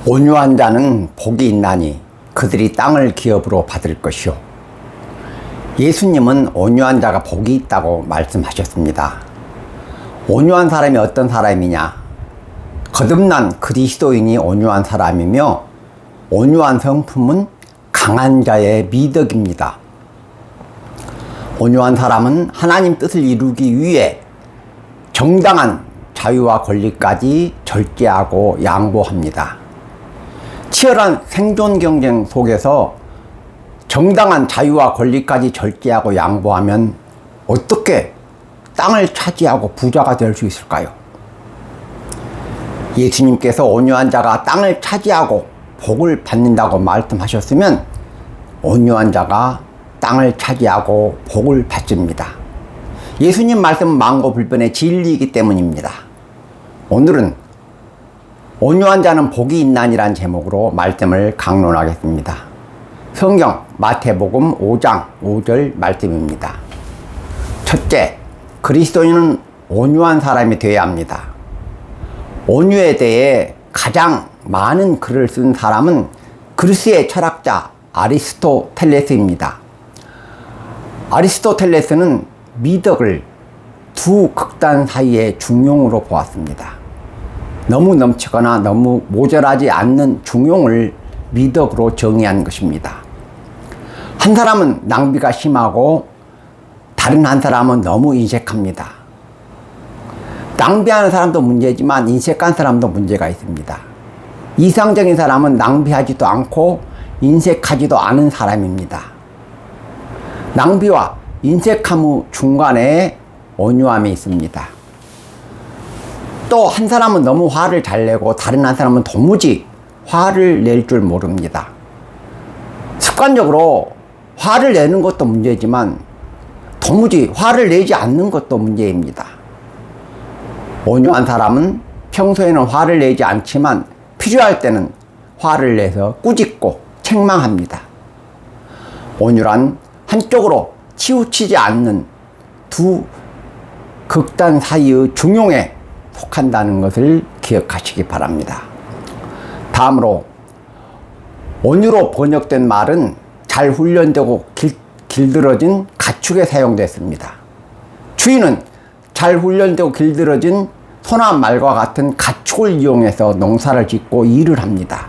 온유한 자는 복이 있나니 그들이 땅을 기업으로 받을 것이요. 예수님은 온유한 자가 복이 있다고 말씀하셨습니다. 온유한 사람이 어떤 사람이냐? 거듭난 그리스도인이 온유한 사람이며, 온유한 성품은 강한 자의 미덕입니다. 온유한 사람은 하나님 뜻을 이루기 위해 정당한 자유와 권리까지 절제하고 양보합니다. 치열한 생존 경쟁 속에서 정당한 자유와 권리까지 절제하고 양보하면 어떻게 땅을 차지하고 부자가 될 수 있을까요? 예수님께서 온유한 자가 땅을 차지하고 복을 받는다고 말씀하셨으면 온유한 자가 땅을 차지하고 복을 받습니다. 예수님 말씀은 만고불변의 진리이기 때문입니다. 오늘은 온유한 자는 복이 있나니란 제목으로 말씀을 강론하겠습니다. 성경 마태복음 5장 5절 말씀입니다. 첫째, 그리스도인은 온유한 사람이 되어야 합니다. 온유에 대해 가장 많은 글을 쓴 사람은 그리스의 철학자 아리스토텔레스입니다. 아리스토텔레스는 미덕을 두 극단 사이의 중용으로 보았습니다. 너무 넘치거나 너무 모자라지 않는 중용을 미덕으로 정의한 것입니다. 한 사람은 낭비가 심하고 다른 한 사람은 너무 인색합니다. 낭비하는 사람도 문제지만 인색한 사람도 문제가 있습니다. 이상적인 사람은 낭비하지도 않고 인색하지도 않은 사람입니다. 낭비와 인색함의 중간에 온유함이 있습니다. 또 한 사람은 너무 화를 잘 내고 다른 한 사람은 도무지 화를 낼 줄 모릅니다. 습관적으로 화를 내는 것도 문제지만 도무지 화를 내지 않는 것도 문제입니다. 온유한 사람은 평소에는 화를 내지 않지만 필요할 때는 화를 내서 꾸짖고 책망합니다. 온유란 한쪽으로 치우치지 않는 두 극단 사이의 중용에 속한다는 것을 기억하시기 바랍니다. 다음으로 온유로 번역된 말은 잘 훈련되고 길들어진 가축에 사용됐습니다. 주인은 잘 훈련되고 길들어진 소나 말과 같은 가축을 이용해서 농사를 짓고 일을 합니다.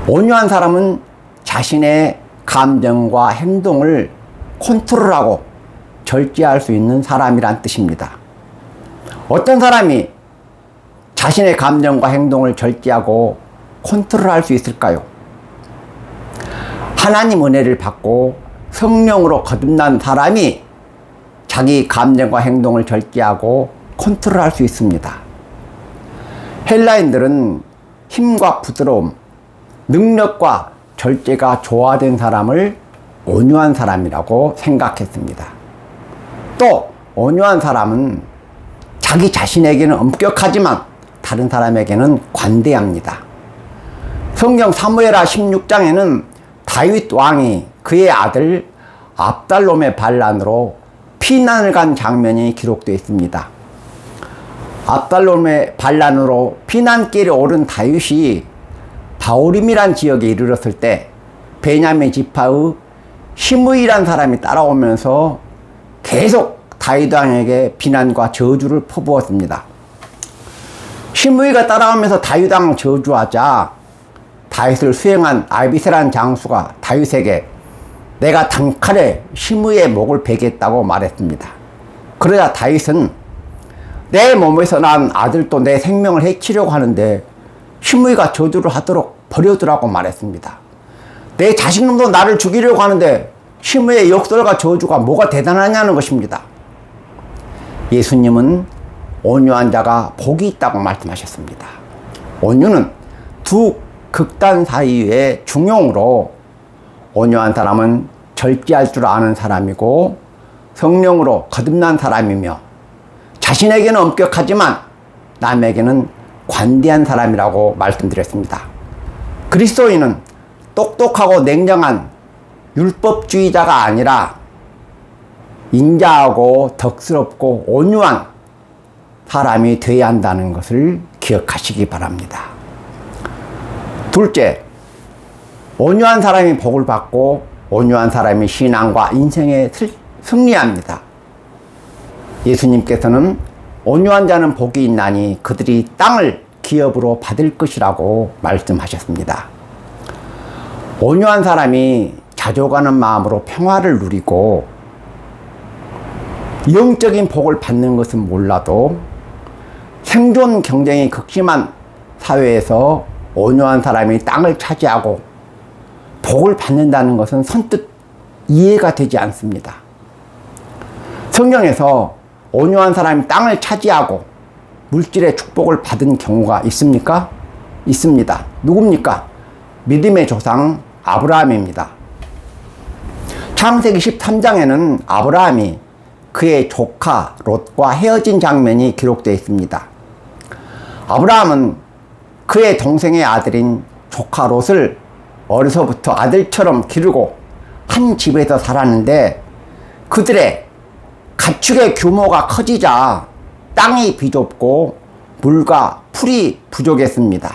온유한 사람은 자신의 감정과 행동을 컨트롤하고 절제할 수 있는 사람이란 뜻입니다. 어떤 사람이 자신의 감정과 행동을 절제하고 컨트롤할 수 있을까요? 하나님 은혜를 받고 성령으로 거듭난 사람이 자기 감정과 행동을 절제하고 컨트롤할 수 있습니다. 헬라인들은 힘과 부드러움, 능력과 절제가 조화된 사람을 온유한 사람이라고 생각했습니다. 또 온유한 사람은 자기 자신에게는 엄격하지만 다른 사람에게는 관대합니다. 성경 사무엘하 16장에는 다윗 왕이 그의 아들 압살롬의 반란으로 피난을 간 장면이 기록되어 있습니다. 압살롬의 반란으로 피난길에 오른 다윗이 바오림이란 지역에 이르렀을 때 베냐민 지파의 시므이란 사람이 따라오면서 계속 다윗 왕에게 비난과 저주를 퍼부었습니다. 시므이가 따라오면서 다윗 왕을 저주하자 다윗을 수행한 아비새란 장수가 다윗에게 내가 단칼에 시므이의 목을 베겠다고 말했습니다. 그러자 다윗은 내 몸에서 난 아들도 내 생명을 해치려고 하는데 시므이가 저주를 하도록 버려두라고 말했습니다. 내 자식놈도 나를 죽이려고 하는데 시므이의 역설과 저주가 뭐가 대단하냐는 것입니다. 예수님은 온유한 자가 복이 있다고 말씀하셨습니다. 온유는 두 극단 사이의 중용으로 온유한 사람은 절제할 줄 아는 사람이고 성령으로 거듭난 사람이며 자신에게는 엄격하지만 남에게는 관대한 사람이라고 말씀드렸습니다. 그리스도인은 똑똑하고 냉정한 율법주의자가 아니라 인자하고 덕스럽고 온유한 사람이 되어야 한다는 것을 기억하시기 바랍니다. 둘째, 온유한 사람이 복을 받고 온유한 사람이 신앙과 인생에 승리합니다. 예수님께서는 온유한 자는 복이 있나니 그들이 땅을 기업으로 받을 것이라고 말씀하셨습니다. 온유한 사람이 자족하는 마음으로 평화를 누리고 영적인 복을 받는 것은 몰라도 생존 경쟁이 극심한 사회에서 온유한 사람이 땅을 차지하고 복을 받는다는 것은 선뜻 이해가 되지 않습니다. 성경에서 온유한 사람이 땅을 차지하고 물질의 축복을 받은 경우가 있습니까? 있습니다. 누굽니까? 믿음의 조상 아브라함입니다. 창세기 13장에는 아브라함이 그의 조카 롯과 헤어진 장면이 기록되어 있습니다. 아브라함은 그의 동생의 아들인 조카 롯을 어려서부터 아들처럼 기르고 한 집에서 살았는데 그들의 가축의 규모가 커지자 땅이 비좁고 물과 풀이 부족했습니다.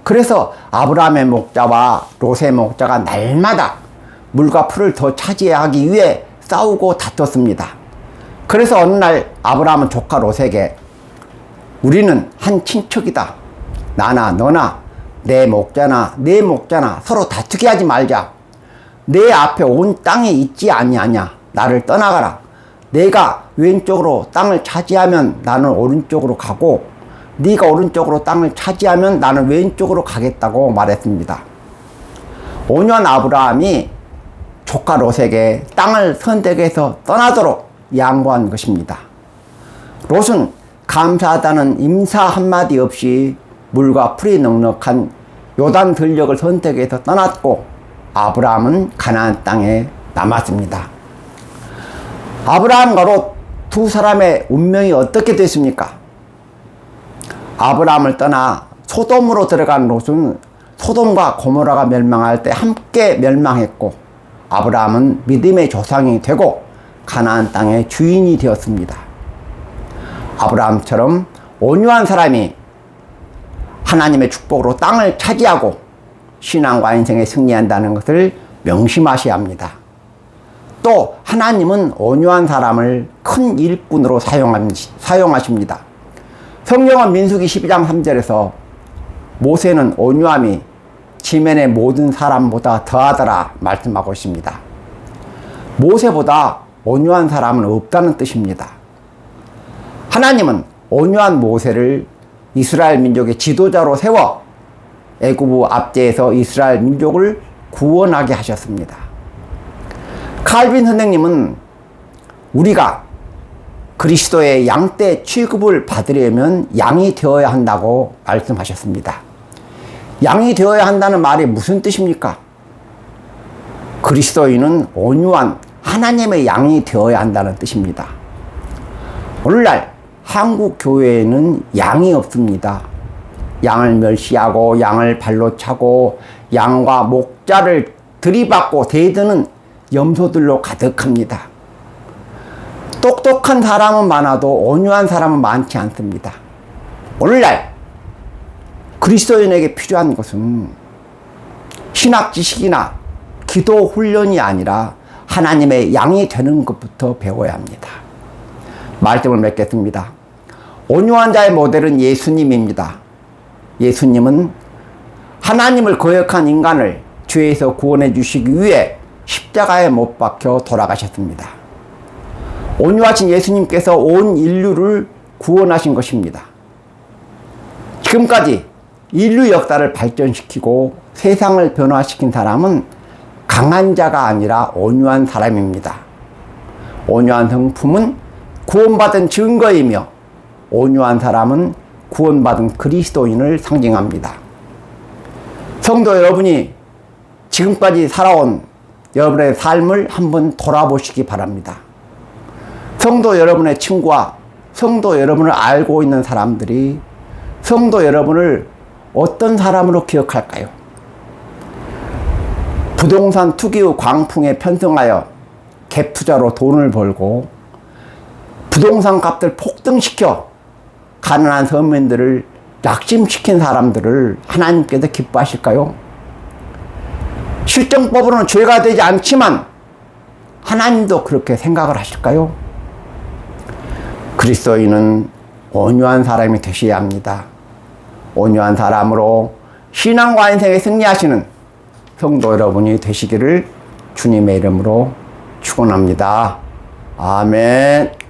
그래서 아브라함의 목자와 롯의 목자가 날마다 물과 풀을 더 차지하기 위해 싸우고 다퉜습니다. 그래서 어느 날 아브라함은 조카 롯에게 우리는 한 친척이다. 나나 너나 내 목자나 내 목자나 서로 다투게 하지 말자. 내 앞에 온 땅이 있지 아니하냐. 나를 떠나가라. 내가 왼쪽으로 땅을 차지하면 나는 오른쪽으로 가고 네가 오른쪽으로 땅을 차지하면 나는 왼쪽으로 가겠다고 말했습니다. 온유한 아브라함이 조카 롯에게 땅을 선택해서 떠나도록 양보한 것입니다. 롯은 감사하다는 임사 한마디 없이 물과 풀이 넉넉한 요단 들녘을 선택해서 떠났고 아브라함은 가나안 땅에 남았습니다. 아브라함과 롯 두 사람의 운명이 어떻게 됐습니까? 아브라함을 떠나 소돔으로 들어간 롯은 소돔과 고모라가 멸망할 때 함께 멸망했고 아브라함은 믿음의 조상이 되고 가나안 땅의 주인이 되었습니다. 아브라함처럼 온유한 사람이 하나님의 축복으로 땅을 차지하고 신앙과 인생에 승리한다는 것을 명심하셔야 합니다. 또 하나님은 온유한 사람을 큰 일꾼으로 사용하십니다. 성경은 민수기 12장 3절에서 모세는 온유함이 지면의 모든 사람보다 더하더라 말씀하고 있습니다. 모세보다 온유한 사람은 없다는 뜻입니다. 하나님은 온유한 모세를 이스라엘 민족의 지도자로 세워 애굽 압제에서 이스라엘 민족을 구원하게 하셨습니다. 칼빈 선생님은 우리가 그리스도의 양떼 취급을 받으려면 양이 되어야 한다고 말씀하셨습니다. 양이 되어야 한다는 말이 무슨 뜻입니까? 그리스도인은 온유한 하나님의 양이 되어야 한다는 뜻입니다. 오늘날 한국 교회에는 양이 없습니다. 양을 멸시하고 양을 발로 차고 양과 목자를 들이받고 대드는 염소들로 가득합니다. 똑똑한 사람은 많아도 온유한 사람은 많지 않습니다. 오늘날 그리스도인에게 필요한 것은 신학 지식이나 기도 훈련이 아니라 하나님의 양이 되는 것부터 배워야 합니다. 말씀을 맺겠습니다. 온유한 자의 모델은 예수님입니다. 예수님은 하나님을 거역한 인간을 죄에서 구원해 주시기 위해 십자가에 못 박혀 돌아가셨습니다. 온유하신 예수님께서 온 인류를 구원하신 것입니다. 지금까지 인류 역사를 발전시키고 세상을 변화시킨 사람은 강한 자가 아니라 온유한 사람입니다. 온유한 성품은 구원받은 증거이며 온유한 사람은 구원받은 그리스도인을 상징합니다. 성도 여러분이 지금까지 살아온 여러분의 삶을 한번 돌아보시기 바랍니다. 성도 여러분의 친구와 성도 여러분을 알고 있는 사람들이 성도 여러분을 어떤 사람으로 기억할까요? 부동산 투기 후 광풍에 편승하여 갭투자로 돈을 벌고 부동산 값을 폭등시켜 가난한 서민들을 낙심시킨 사람들을 하나님께서 기뻐하실까요? 실정법으로는 죄가 되지 않지만 하나님도 그렇게 생각을 하실까요? 그리스도인은 온유한 사람이 되셔야 합니다. 온유한 사람으로 신앙과 인생에 승리하시는 성도 여러분이 되시기를 주님의 이름으로 축원합니다. 아멘.